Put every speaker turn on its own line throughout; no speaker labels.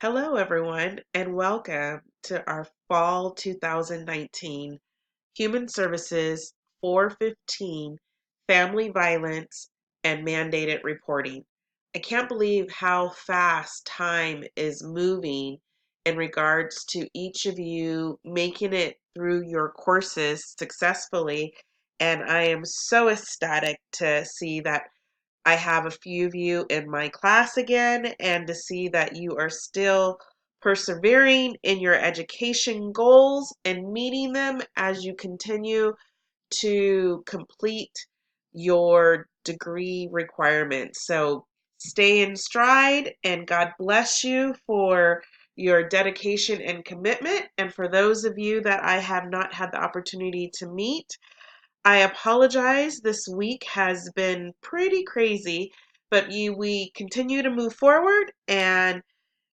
Hello, everyone, and welcome to our Fall 2019 Human Services 415 Family Violence and Mandated Reporting. I can't believe how fast time is moving in regards to each of you making it through your courses successfully, and I am so ecstatic to see that I have a few of you in my class again, and to see that you are still persevering in your education goals and meeting them as you continue to complete your degree requirements. So stay in stride, and God bless you for your dedication and commitment. And for those of you that I have not had the opportunity to meet, I apologize. This week has been pretty crazy, but we continue to move forward and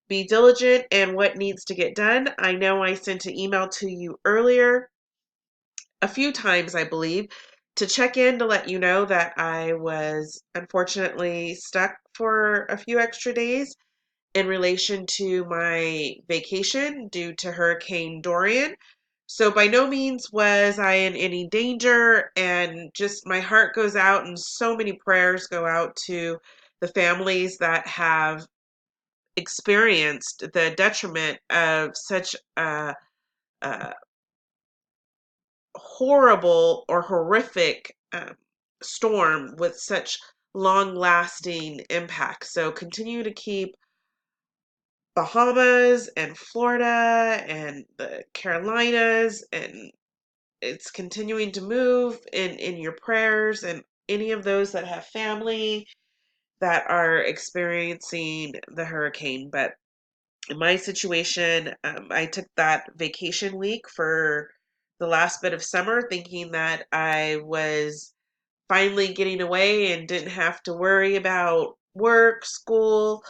be diligent in what needs to get done. I know I sent an email to you earlier, a few times, I believe, to check in to let you know that I was unfortunately stuck for a few extra days in relation to my vacation due to Hurricane Dorian. So by no means was I in any danger, and just my heart goes out and so many prayers go out to the families that have experienced the detriment of such a horrible or horrific storm with such long lasting impact. So continue to keep Bahamas and Florida and the Carolinas, and it's continuing to move in your prayers, and any of those that have family that are experiencing the hurricane. But in my situation, I took that vacation week for the last bit of summer, thinking that I was finally getting away and didn't have to worry about work, school,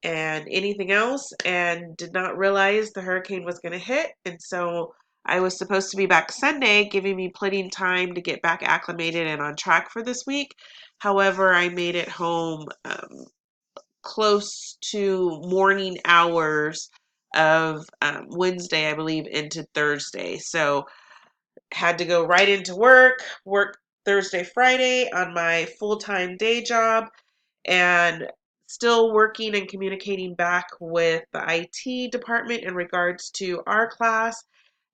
and anything else, and did not realize the hurricane was going to hit. And so I was supposed to be back Sunday, giving me plenty of time to get back acclimated and on track for this week. However, I made it home close to morning hours of Wednesday, I believe, into Thursday. So had to go right into work Thursday, Friday on my full-time day job, and still working and communicating back with the IT department in regards to our class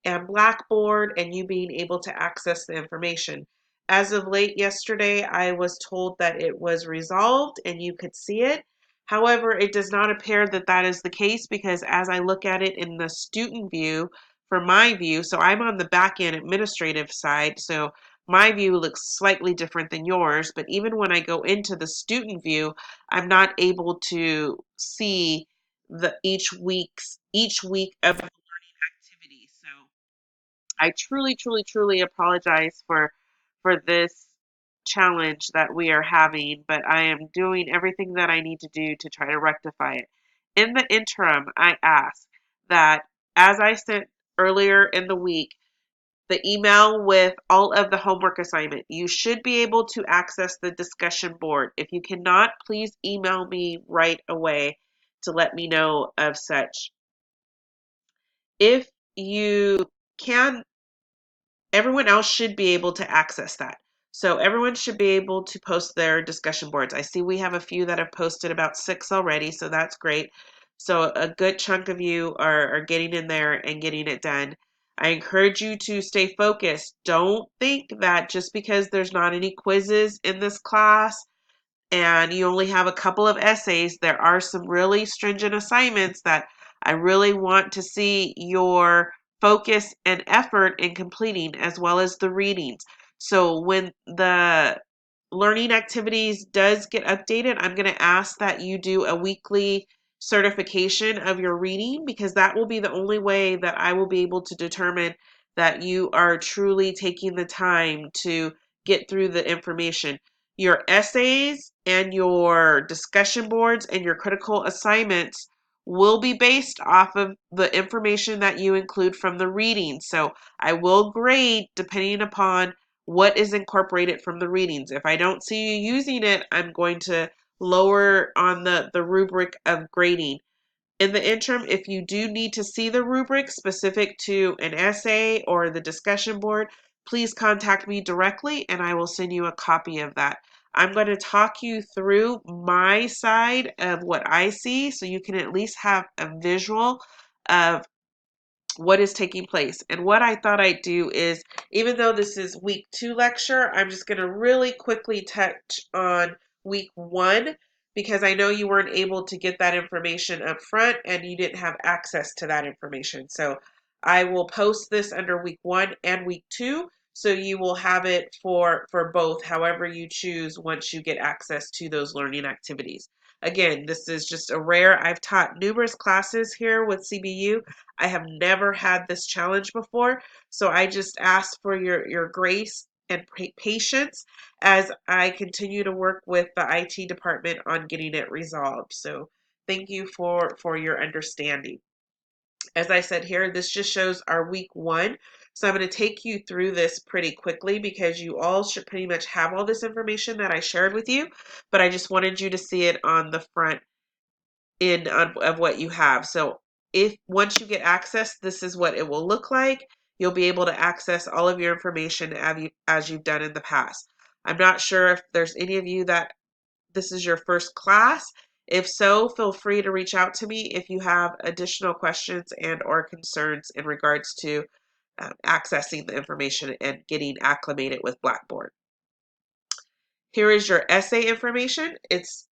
and Blackboard and you being able to access the information. As of late yesterday, I was told that it was resolved and you could see it. However, it does not appear that that is the case, because as I look at it in the student view, from my view, so I'm on the back end administrative side, so my view looks slightly different than yours, but even when I go into the student view, I'm not able to see the each week of the learning activity. So I truly, truly, truly apologize for this challenge that we are having, but I am doing everything that I need to do to try to rectify it. In the interim, I ask that, as I sent earlier in the week, the email with all of the homework assignment, you should be able to access the discussion board. If you cannot, please email me right away to let me know of such. If you can, everyone else should be able to access that. So everyone should be able to post their discussion boards. I see we have a few that have posted, about 6 already, so that's great. So a good chunk of you are getting in there and getting it done. I encourage you to stay focused. Don't think that just because there's not any quizzes in this class and you only have a couple of essays, there are some really stringent assignments that I really want to see your focus and effort in completing, as well as the readings. So when the learning activities does get updated, I'm going to ask that you do a weekly certification of your reading, because that will be the only way that I will be able to determine that you are truly taking the time to get through the information. Your essays and your discussion boards and your critical assignments will be based off of the information that you include from the reading. So I will grade depending upon what is incorporated from the readings. If I don't see you using it, I'm going to lower on the rubric of grading. In the interim, if you do need to see the rubric specific to an essay or the discussion board, please contact me directly and I will send you a copy of that. I'm going to talk you through my side of what I see so you can at least have a visual of what is taking place. And what I thought I'd do is, even though this is week 2 lecture, I'm just going to really quickly touch on week 1 because I know you weren't able to get that information up front and you didn't have access to that information. So I will post this under week 1 and week 2 so you will have it for both, however you choose once you get access to those learning activities. Again, this is just a rare, I've taught numerous classes here with CBU. I have never had this challenge before, so I just ask for your grace and patience as I continue to work with the IT department on getting it resolved. So thank you for your understanding. As I said here, this just shows our week 1. So I'm going to take you through this pretty quickly because you all should pretty much have all this information that I shared with you, but I just wanted you to see it on the front end of what you have. So if once you get access, this is what it will look like. You'll be able to access all of your information as you've done in the past. I'm not sure if there's any of you that this is your first class. If so, feel free to reach out to me if you have additional questions and or concerns in regards to accessing the information and getting acclimated with Blackboard. Here is your essay information. It's,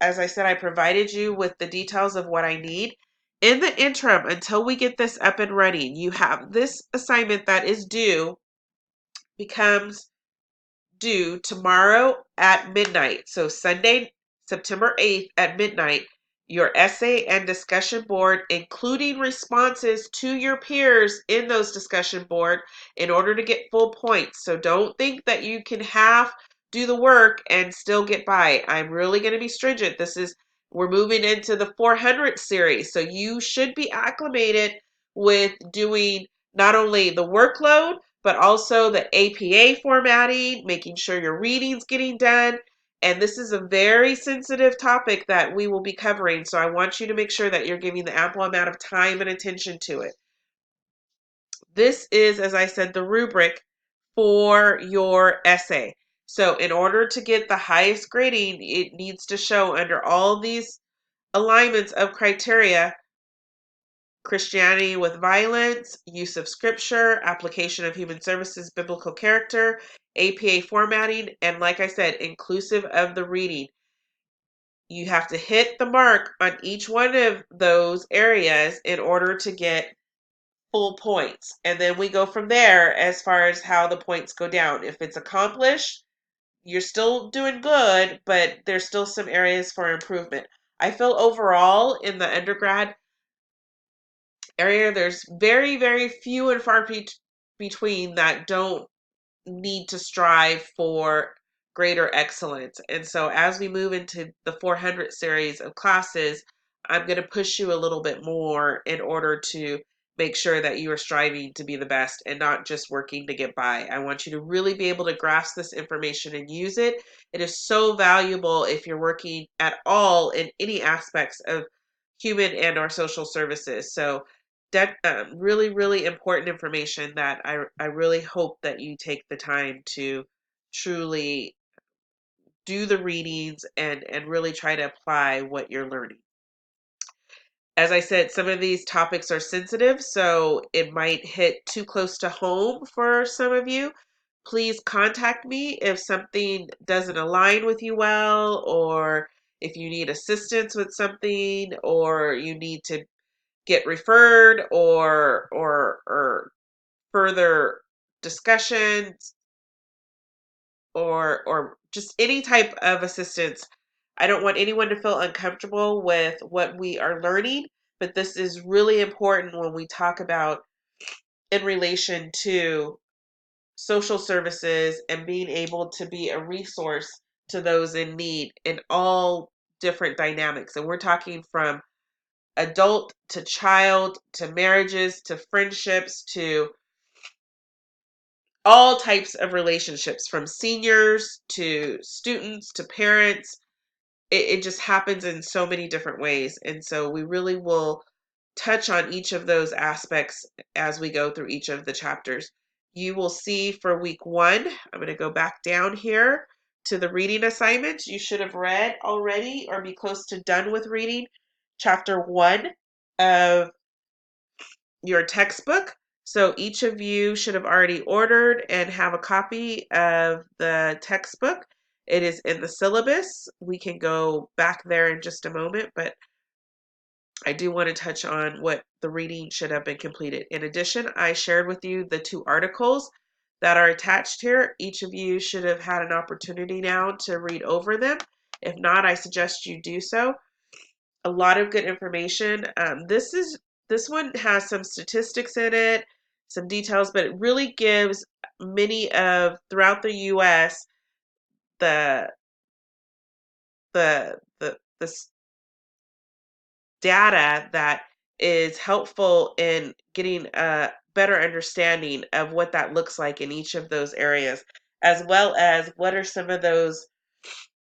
as I said, I provided you with the details of what I need. In the interim, until we get this up and running, you have this assignment that is due, becomes due tomorrow at midnight. So Sunday, September 8th at midnight, your essay and discussion board, including responses to your peers in those discussion board in order to get full points. So don't think that you can half do the work and still get by. I'm really going to be stringent. We're moving into the 400 series. So you should be acclimated with doing not only the workload, but also the APA formatting, making sure your reading's getting done. And this is a very sensitive topic that we will be covering. So I want you to make sure that you're giving the ample amount of time and attention to it. This is, as I said, the rubric for your essay. So in order to get the highest grading, it needs to show under all these alignments of criteria: Christianity with violence, use of scripture, application of human services, biblical character, APA formatting, and like I said, inclusive of the reading. You have to hit the mark on each one of those areas in order to get full points. And then we go from there as far as how the points go down. If it's accomplished, you're still doing good, but there's still some areas for improvement. I feel overall in the undergrad area, there's very, very few and far between that don't need to strive for greater excellence. And so as we move into the 400 series of classes, I'm going to push you a little bit more in order to make sure that you are striving to be the best and not just working to get by. I want you to really be able to grasp this information and use it. It is so valuable if you're working at all in any aspects of human and or social services. So that really, really important information that I really hope that you take the time to truly do the readings and really try to apply what you're learning. As I said, some of these topics are sensitive, so it might hit too close to home for some of you. Please contact me if something doesn't align with you well, or if you need assistance with something, or you need to get referred or further discussions or just any type of assistance. I don't want anyone to feel uncomfortable with what we are learning, but this is really important when we talk about in relation to social services and being able to be a resource to those in need in all different dynamics. And we're talking from adult to child to marriages to friendships to all types of relationships, from seniors to students to parents. it just happens in so many different ways. And so we really will touch on each of those aspects as we go through each of the chapters. You will see for week 1, I'm going to go back down here to the reading assignments. You should have read already or be close to done with reading chapter 1 of your textbook. So each of you should have already ordered and have a copy of the textbook. It is in the syllabus. We can go back there in just a moment, but I do want to touch on what the reading should have been completed. In addition, I shared with you the 2 articles that are attached here. Each of you should have had an opportunity now to read over them. If not, I suggest you do so. A lot of good information. This one has some statistics in it, some details, but it really gives many of throughout the U.S. the the data that is helpful in getting a better understanding of what that looks like in each of those areas, as well as what are some of those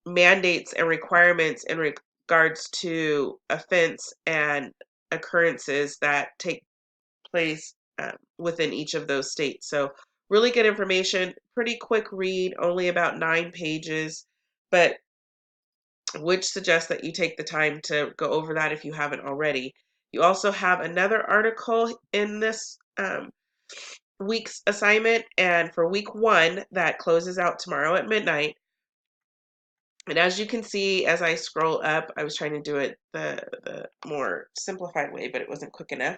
mandates and requirements in regards to offense and occurrences that take place within each of those states. So, really good information, pretty quick read, only about 9 pages, but would suggest that you take the time to go over that if you haven't already. You also have another article in this week's assignment, and for week 1, that closes out tomorrow at midnight. And as you can see, as I scroll up, I was trying to do it the more simplified way, but it wasn't quick enough.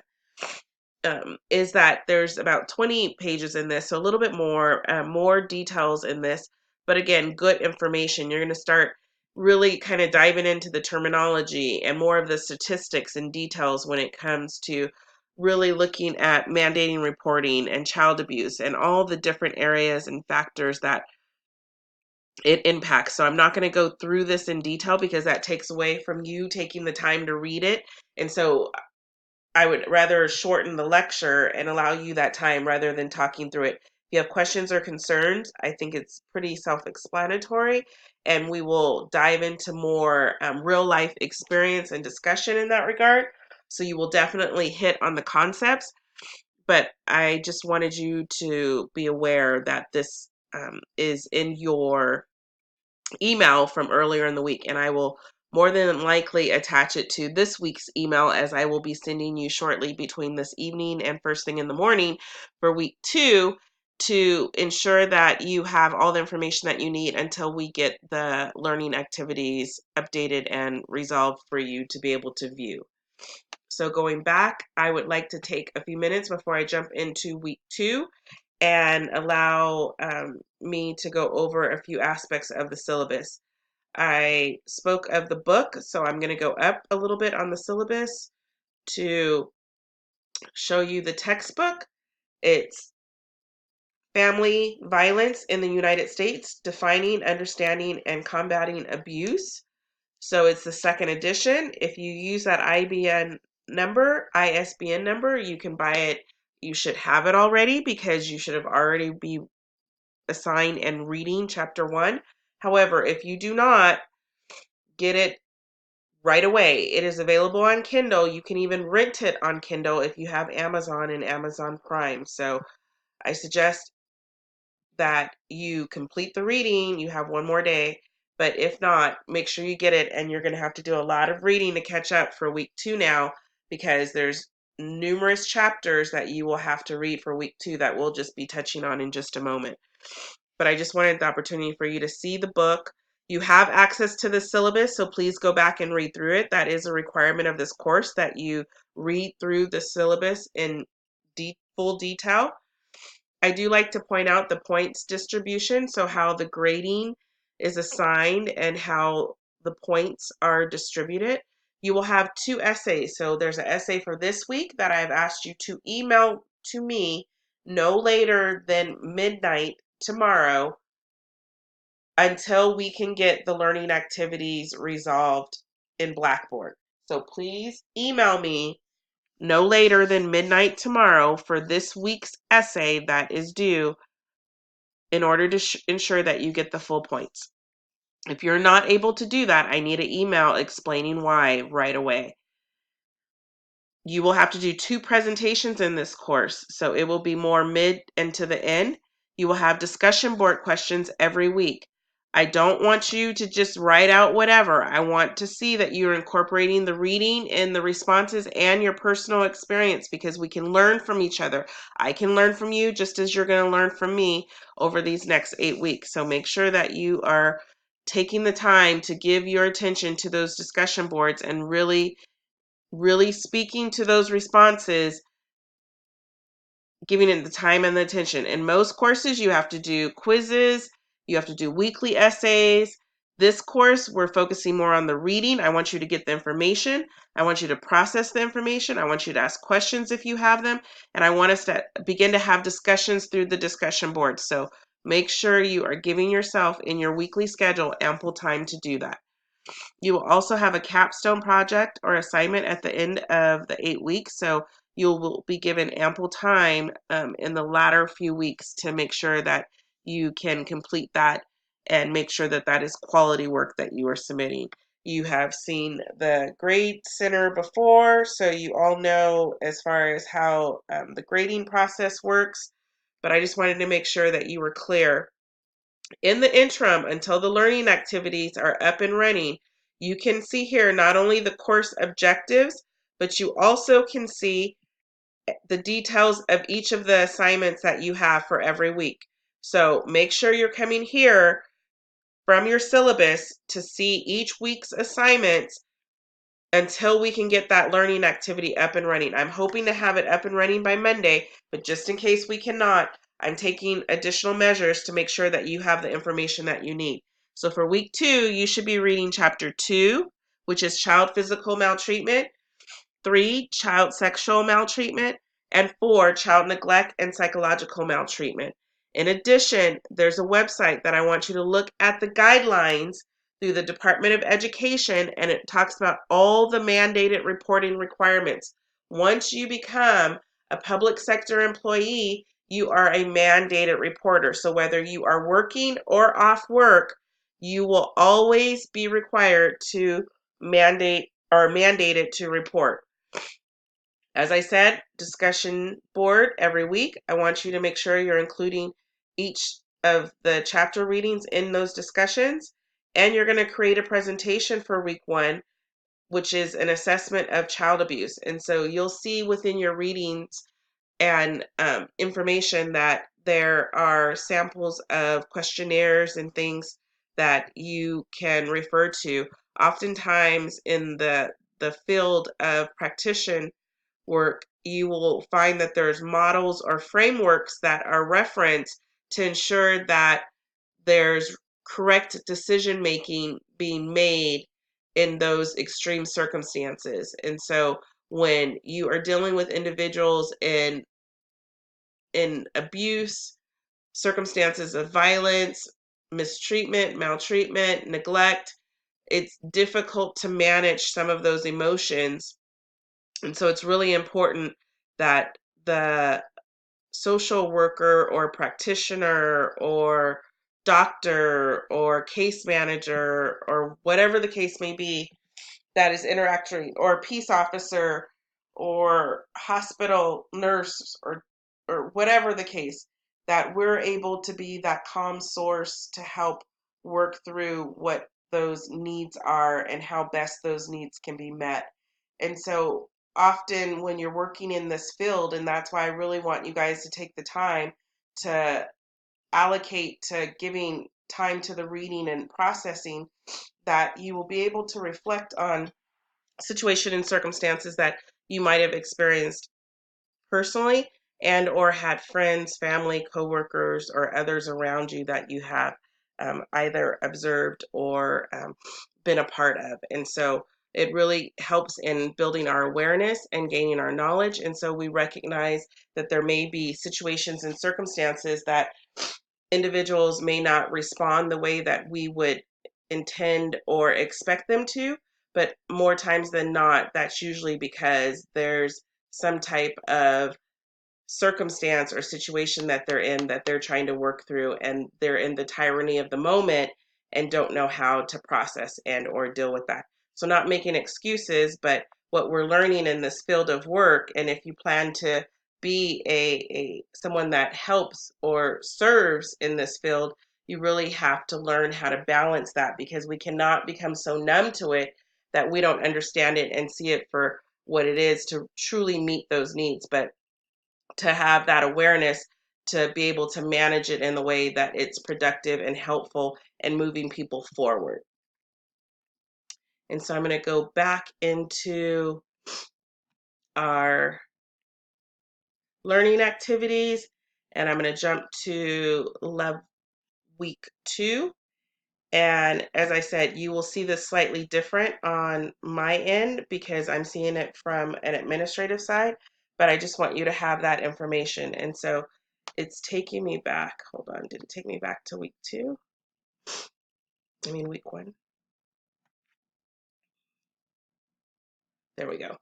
Is that there's about 20 pages in this, so a little bit more details in this. But again, good information. You're going to start really kind of diving into the terminology and more of the statistics and details when it comes to really looking at mandating reporting and child abuse and all the different areas and factors that it impacts. So I'm not going to go through this in detail because that takes away from you taking the time to read it. And so I would rather shorten the lecture and allow you that time rather than talking through it. If you have questions or concerns, I think it's pretty self-explanatory, and we will dive into more real life experience and discussion in that regard. So you will definitely hit on the concepts, but I just wanted you to be aware that this is in your email from earlier in the week, and I will more than likely attach it to this week's email as I will be sending you shortly between this evening and first thing in the morning for week 2 to ensure that you have all the information that you need until we get the learning activities updated and resolved for you to be able to view. So going back, I would like to take a few minutes before I jump into week 2 and allow me to go over a few aspects of the syllabus. I spoke of the book, so I'm going to go up a little bit on the syllabus to show you the textbook. It's Family Violence in the United States, Defining, Understanding, and Combating Abuse. So it's the 2nd edition. If you use that ISBN number, you can buy it. You should have it already because you should have already be assigned and reading chapter 1. However, if you do not, get it right away. It is available on Kindle. You can even rent it on Kindle if you have Amazon and Amazon Prime. So I suggest that you complete the reading. You have one more day. But if not, make sure you get it. And you're going to have to do a lot of reading to catch up for week 2 now because there's numerous chapters that you will have to read for week 2 that we'll just be touching on in just a moment. But I just wanted the opportunity for you to see the book. You have access to the syllabus, so please go back and read through it. That is a requirement of this course that you read through the syllabus in full detail. I do like to point out the points distribution, so how the grading is assigned and how the points are distributed. You will have 2 essays. So there's an essay for this week that I've asked you to email to me no later than midnight tomorrow until we can get the learning activities resolved in Blackboard. So please email me no later than midnight tomorrow for this week's essay that is due in order to ensure that you get the full points. If you're not able to do that, I need an email explaining why right away. You will have to do 2 presentations in this course, so it will be more mid and to the end. You will have discussion board questions every week. I don't want you to just write out whatever. I want to see that you're incorporating the reading and the responses and your personal experience, because we can learn from each other. I can learn from you just as you're going to learn from me over these next 8 weeks. So make sure that you are taking the time to give your attention to those discussion boards and really speaking to those responses, giving it the time and the attention. In most courses, you have to do quizzes, you have to do weekly essays. This course, we're focusing more on the reading. I want you to get the information. I want you to process the information. I want you to ask questions if you have them. And I want us to begin to have discussions through the discussion board. So make sure you are giving yourself in your weekly schedule ample time to do that. You will also have a capstone project or assignment at the end of the 8 weeks. So you will be given ample time in the latter few weeks to make sure that you can complete that and make sure that that is quality work that you are submitting. You have seen the grade center before, so you all know as far as how the grading process works, but I just wanted to make sure that you were clear. In the interim, until the learning activities are up and running, you can see here not only the course objectives, but you also can see the details of each of the assignments that you have for every week. So make sure you're coming here from your syllabus to see each week's assignments until we can get that learning activity up and running. I'm hoping to have it up and running by Monday, but just in case we cannot, I'm taking additional measures to make sure that you have the information that you need. So for week 2, you should be reading chapter 2, which is child physical maltreatment, 3, child sexual maltreatment, and 4, child neglect and psychological maltreatment. In addition, there's a website that I want you to look at the guidelines through the Department of Education, and it talks about all the mandated reporting requirements. Once you become a public sector employee, you are a mandated reporter. So whether you are working or off work, you will always be required to mandate or mandated to report. As I said, discussion board every week. I want you to make sure you're including each of the chapter readings in those discussions. And you're going to create a presentation for week 1, which is an assessment of child abuse. And so you'll see within your readings and information that there are samples of questionnaires and things that you can refer to. Oftentimes in the field of practitioner work, you will find that there's models or frameworks that are referenced to ensure that there's correct decision making being made in those extreme circumstances. And so when you are dealing with individuals in abuse, circumstances of violence, mistreatment, maltreatment, neglect, it's difficult to manage some of those emotions. And so it's really important that the social worker or practitioner or doctor or case manager or whatever the case may be that is interacting, or peace officer or hospital nurse or whatever the case, that we're able to be that calm source to help work through what those needs are and how best those needs can be met. And so often when you're working in this field, and that's why I really want you guys to take the time to allocate to giving time to the reading and processing, that you will be able to reflect on situation and circumstances that you might have experienced personally, and or had friends, family, coworkers, or others around you that you have either observed or been a part of. And so it really helps in building our awareness and gaining our knowledge. And so we recognize that there may be situations and circumstances that individuals may not respond the way that we would intend or expect them to, but more times than not, that's usually because there's some type of circumstance or situation that they're in that they're trying to work through, and they're in the tyranny of the moment, and don't know how to process and or deal with that. So not making excuses, but what we're learning in this field of work, and if you plan to be a someone that helps or serves in this field, you really have to learn how to balance that, because we cannot become so numb to it that we don't understand it and see it for what it is to truly meet those needs. But to have that awareness to be able to manage it in the way that it's productive and helpful and moving people forward. And so I'm going to go back into our learning activities, and I'm going to jump to week 2. And as I said, you will see this slightly different on my end because I'm seeing it from an administrative side, but I just want you to have that information. And so it's taking me back. Hold on. Did it take me back to week 2? I mean, week 1. There we go.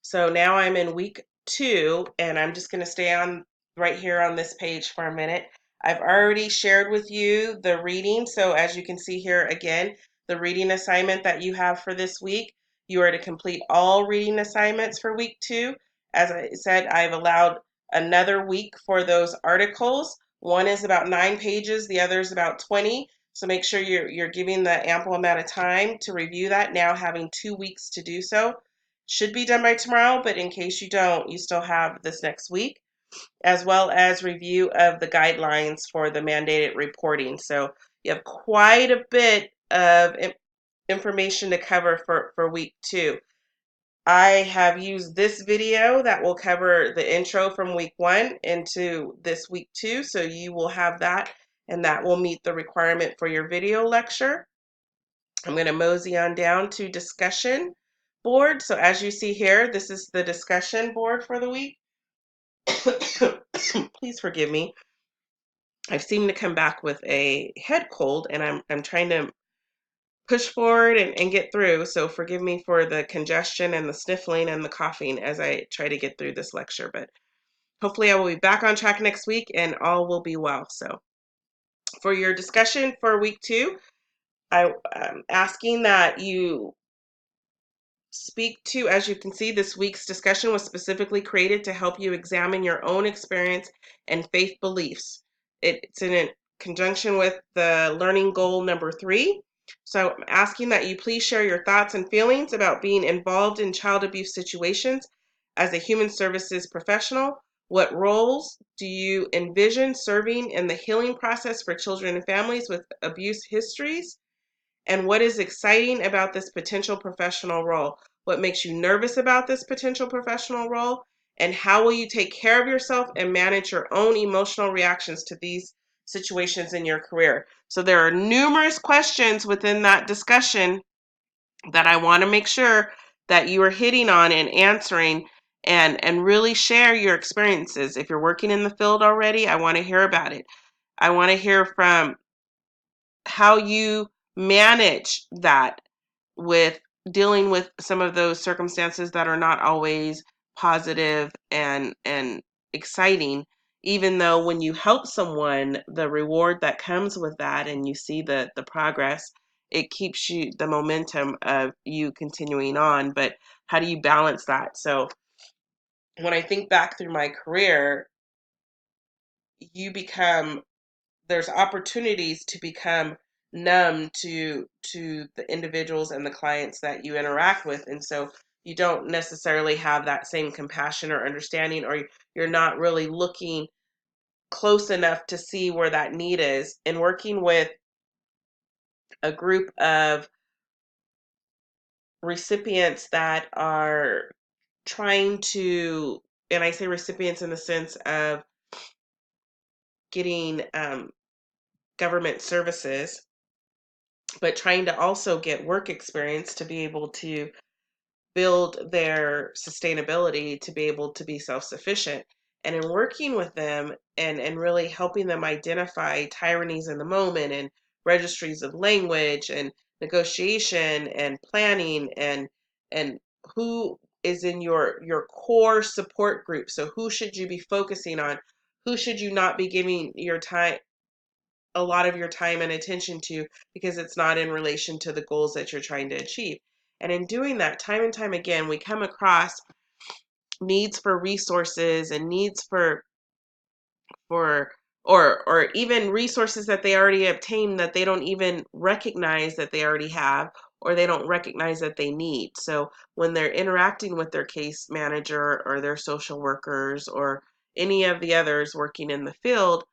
So now I'm in week 2, and I'm just going to stay on right here on this page for a minute. I've already shared with you the reading. So as you can see here again, the reading assignment that you have for this week, you are to complete all reading assignments for week 2. As I said, I've allowed another week for those articles. One is about 9 pages, the other is about 20. So make sure you're giving the ample amount of time to review that, now having 2 weeks to do so. Should be done by tomorrow, but in case you don't, you still have this next week, as well as review of the guidelines for the mandated reporting. So you have quite a bit of information to cover for week 2. I have used this video that will cover the intro from week 1 into this week 2, so you will have that, and that will meet the requirement for your video lecture. I'm going to mosey on down to discussion board. So as you see here, this is the discussion board for the week. Please forgive me. I've seemed to come back with a head cold, and I'm trying to push forward and get through. So forgive me for the congestion and the sniffling and the coughing as I try to get through this lecture. But hopefully I will be back on track next week and all will be well. So for your discussion for week 2, I'm asking that you speak to, as you can see, this week's discussion was specifically created to help you examine your own experience and faith beliefs. It's in conjunction with the learning goal number 3. So I'm asking that you please share your thoughts and feelings about being involved in child abuse situations as a human services professional. What roles do you envision serving in the healing process for children and families with abuse histories? And what is exciting about this potential professional role? What makes you nervous about this potential professional role? And how will you take care of yourself and manage your own emotional reactions to these situations in your career? So there are numerous questions within that discussion that I want to make sure that you are hitting on and answering, and really share your experiences. If you're working in the field already, I want to hear about it. I want to hear from how you manage that with dealing with some of those circumstances that are not always positive and exciting, even though when you help someone, the reward that comes with that and you see the progress, it keeps you the momentum of you continuing on. But how do you balance that? So when I think back through my career, you become there's opportunities to become numb to the individuals and the clients that you interact with, and so you don't necessarily have that same compassion or understanding, or you're not really looking close enough to see where that need is. And working with a group of recipients that are trying to, and I say recipients in the sense of getting government services, but trying to also get work experience to be able to build their sustainability, to be able to be self-sufficient. And in working with them and really helping them identify tyrannies in the moment and registries of language and negotiation and planning and who is in your core support group. So who should you be focusing on? Who should you not be giving your time a lot of your time and attention to because it's not in relation to the goals that you're trying to achieve. And in doing that, time and time again, we come across needs for resources and needs for or even resources that they already obtained that they don't even recognize that they already have, or they don't recognize that they need. So when they're interacting with their case manager or their social workers or any of the others working in the field,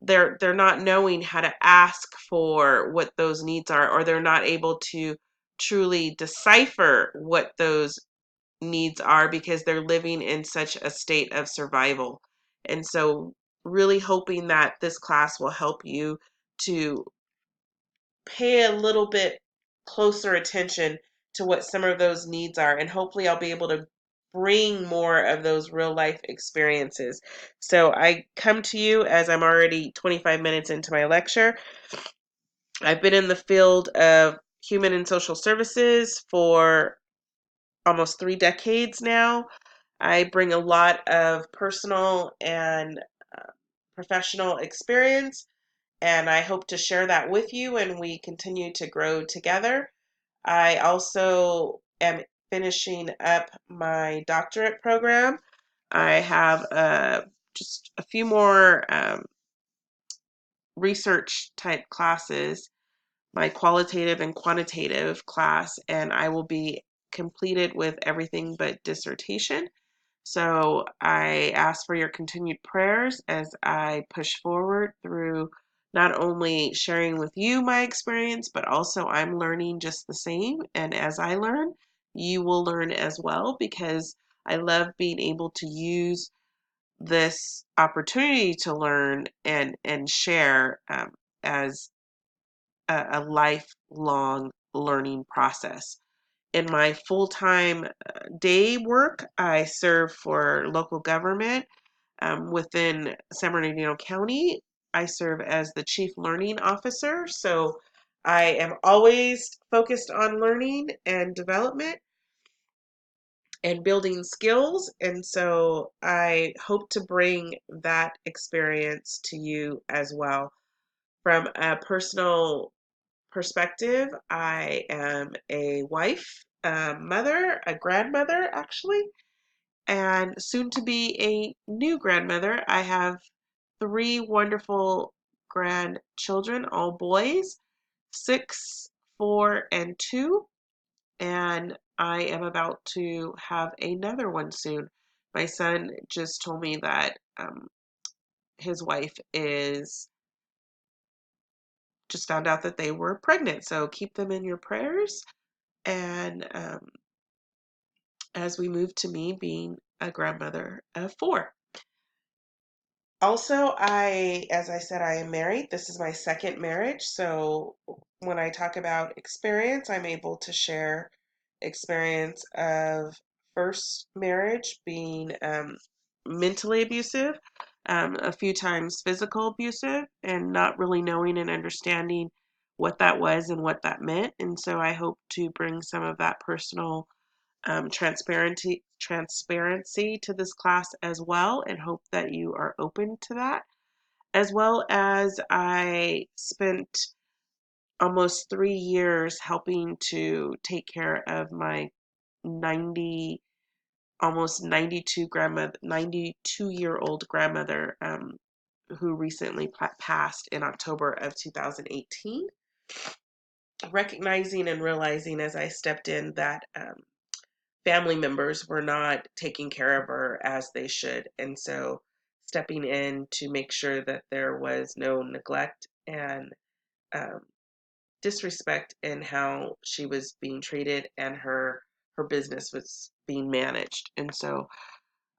they're not knowing how to ask for what those needs are, or they're not able to truly decipher what those needs are because they're living in such a state of survival. And so, really hoping that this class will help you to pay a little bit closer attention to what some of those needs are. And hopefully, I'll be able to bring more of those real life experiences. So, I come to you as I'm already 25 minutes into my lecture. I've been in the field of human and social services for almost 3 decades now. I bring a lot of personal and professional experience, and I hope to share that with you and we continue to grow together. I also am finishing up my doctorate program. I have just a few more research type classes, my qualitative and quantitative class, and I will be completed with everything but dissertation. So I ask for your continued prayers as I push forward through not only sharing with you my experience, but also I'm learning just the same. And as I learn, you will learn as well, because I love being able to use this opportunity to learn and share as a lifelong learning process. In my full-time day work, I serve for local government within San Bernardino County. I serve as the Chief Learning Officer, so I am always focused on learning and development and building skills, and so I hope to bring that experience to you as well. From a personal perspective, I am a wife, a mother, a grandmother, actually, and soon to be a new grandmother. I have 3 wonderful grandchildren, all boys, 6, 4, and 2, and I am about to have another one soon. My son just told me that his wife is just found out that they were pregnant, so keep them in your prayers. And as we move to me being a grandmother of 4. Also, as I said, I am married. This is my second marriage. So when I talk about experience, I'm able to share experience of first marriage being mentally abusive, a few times physical abusive, and not really knowing and understanding what that was and what that meant. And so I hope to bring some of that personal transparency to this class as well, and hope that you are open to that. As well as I spent almost 3 years helping to take care of my 90 almost 92-year-old grandmother, who recently passed in October of 2018. Recognizing and realizing as I stepped in that family members were not taking care of her as they should. And so stepping in to make sure that there was no neglect and um, disrespect in how she was being treated and her business was being managed. And so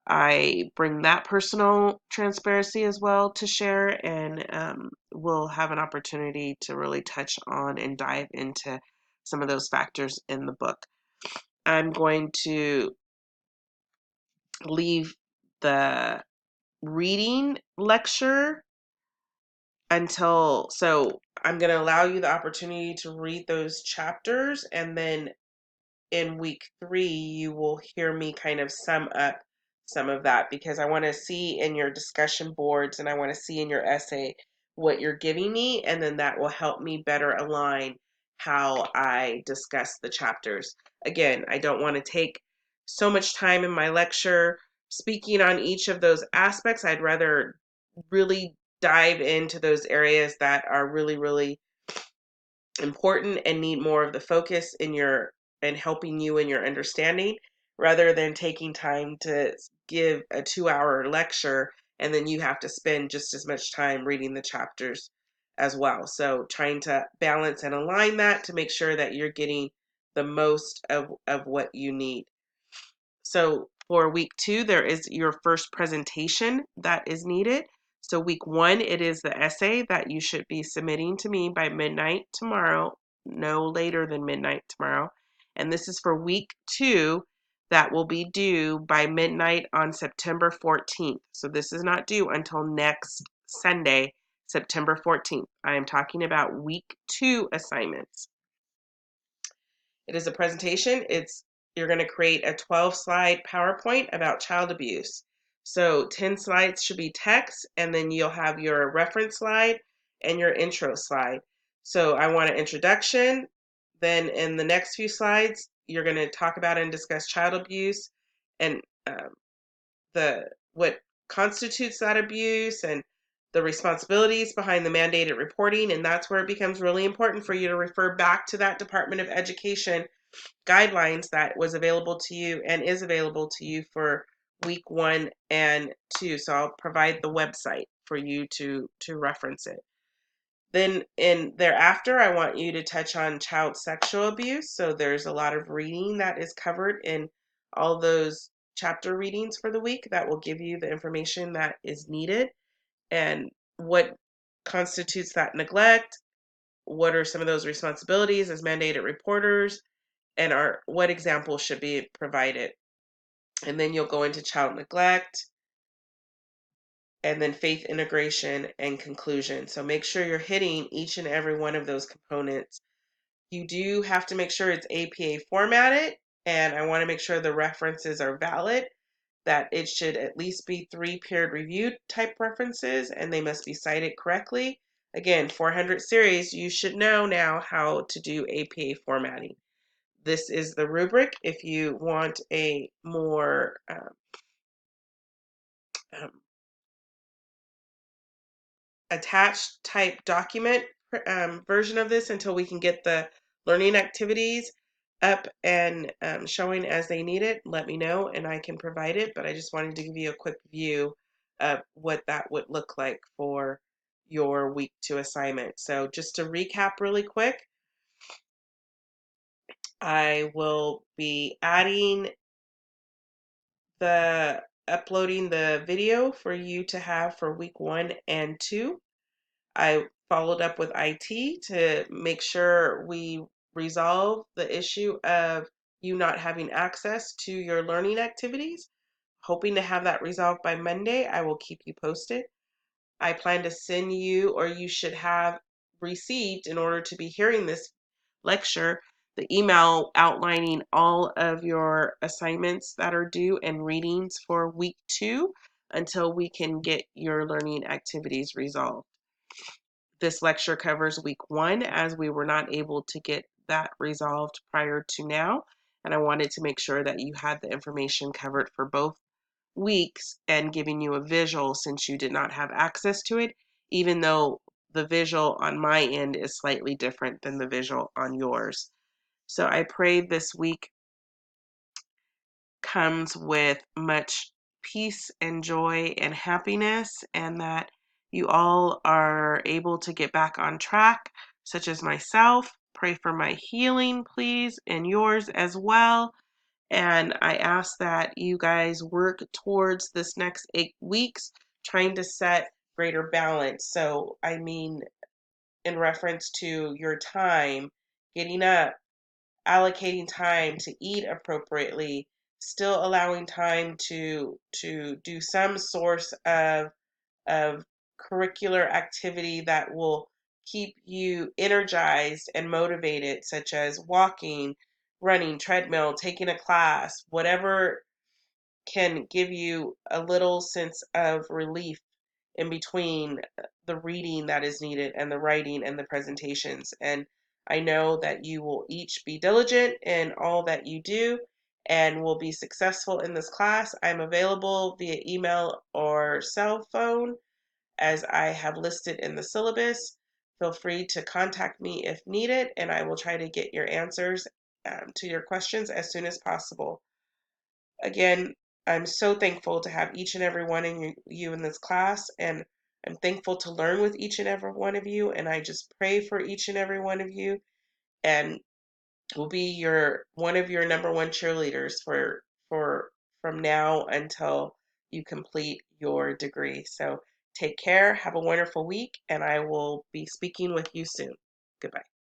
I bring that personal transparency as well to share, and we'll have an opportunity to really touch on and dive into some of those factors in the book. I'm going to leave the reading lecture so I'm going to allow you the opportunity to read those chapters, and then in week 3 you will hear me kind of sum up some of that, because I want to see in your discussion boards and I want to see in your essay what you're giving me, and then that will help me better align how I discuss the chapters. Again, I don't want to take so much time in my lecture speaking on each of those aspects. I'd rather really dive into those areas that are really, really important and need more of the focus in your and helping you in your understanding, rather than taking time to give a 2-hour lecture and then you have to spend just as much time reading the chapters as well. So trying to balance and align that to make sure that you're getting the most of what you need. So for week 2, there is your first presentation that is needed. So week 1, it is the essay that you should be submitting to me by midnight tomorrow, no later than midnight tomorrow. And this is for week 2 that will be due by midnight on September 14th. So this is not due until next Sunday, September 14th. I am talking about week 2 assignments. It is a presentation. You're going to create a 12-slide PowerPoint about child abuse. So 10 slides should be text, and then you'll have your reference slide and your intro slide. So I want an introduction. Then in the next few slides, you're going to talk about and discuss child abuse and what constitutes that abuse and the responsibilities behind the mandated reporting. And that's where it becomes really important for you to refer back to that Department of Education guidelines that was available to you and is available to you for week 1 and 2. So I'll provide the website for you to reference it. Then in thereafter, I want you to touch on child sexual abuse. So there's a lot of reading that is covered in all those chapter readings for the week that will give you the information that is needed and what constitutes that neglect, what are some of those responsibilities as mandated reporters, and what examples should be provided. And then you'll go into child neglect, and then faith integration and conclusion. So make sure you're hitting each and every one of those components. You do have to make sure it's APA formatted, and I want to make sure the references are valid, that it should at least be 3 peer reviewed type references, and they must be cited correctly. Again, 400 series, you should know now how to do APA formatting. This is the rubric if you want a more um, attached type document version of this until we can get the learning activities up and showing as they need it. Let me know and I can provide it, but I just wanted to give you a quick view of what that would look like for your week 2 assignment. So just to recap really quick, I will be uploading the video for you to have for week 1 and 2. I followed up with IT to make sure we resolve the issue of you not having access to your learning activities. Hoping to have that resolved by Monday. I will keep you posted. I plan to send you, or you should have received in order to be hearing this lecture, the email outlining all of your assignments that are due and readings for week 2 until we can get your learning activities resolved. This lecture covers week 1 as we were not able to get that resolved prior to now, and I wanted to make sure that you had the information covered for both weeks and giving you a visual since you did not have access to it, even though the visual on my end is slightly different than the visual on yours. So I pray this week comes with much peace and joy and happiness, and that you all are able to get back on track, such as myself. Pray for my healing, please, and yours as well. And I ask that you guys work towards this next 8 weeks, trying to set greater balance. So, I mean, in reference to your time, getting up, allocating time to eat appropriately, still allowing time to do some source of curricular activity that will keep you energized and motivated, such as walking, running, treadmill, taking a class, whatever can give you a little sense of relief in between the reading that is needed and the writing and the presentations. And I know that you will each be diligent in all that you do and will be successful in this class. I'm available via email or cell phone as I have listed in the syllabus. Feel free to contact me if needed, and I will try to get your answers to your questions as soon as possible. Again, I'm so thankful to have each and every one of you in this class, and I'm thankful to learn with each and every one of you, and I just pray for each and every one of you, and will be your one of your number one cheerleaders for from now until you complete your degree. So take care, have a wonderful week, and I will be speaking with you soon. Goodbye.